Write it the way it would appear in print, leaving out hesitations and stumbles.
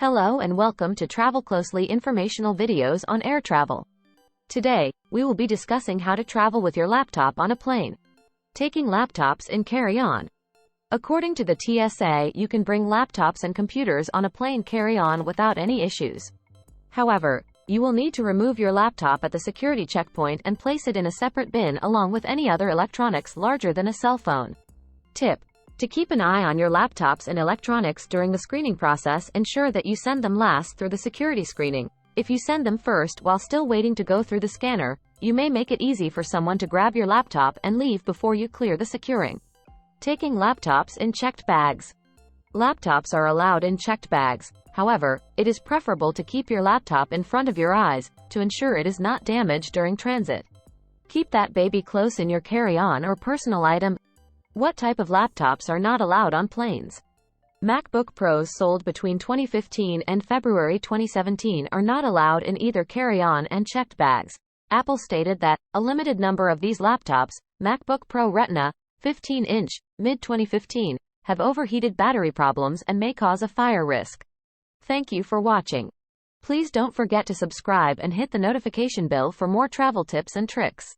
Hello and welcome to Travel Closely informational videos on air travel. Today, we will be discussing how to travel with your laptop on a plane. Taking laptops in carry-on. According to the TSA, you can bring laptops and computers on a plane carry-on without any issues. However, you will need to remove your laptop at the security checkpoint and place it in a separate bin along with any other electronics larger than a cell phone. Tip: to keep an eye on your laptops and electronics during the screening process, ensure that you send them last through the security screening. If you send them first while still waiting to go through the scanner, you may make it easy for someone to grab your laptop and leave before you clear the securing. Taking laptops in checked bags. Laptops are allowed in checked bags. However, it is preferable to keep your laptop in front of your eyes to ensure it is not damaged during transit. Keep that baby close in your carry-on or personal item. What type of laptops are not allowed on planes? MacBook Pros sold between 2015 and February 2017 are not allowed in either carry-on and checked bags. Apple stated that a limited number of these laptops, MacBook Pro Retina, 15-inch, mid-2015, have overheated battery problems and may cause a fire risk. Thank you for watching. Please don't forget to subscribe and hit the notification bell for more travel tips and tricks.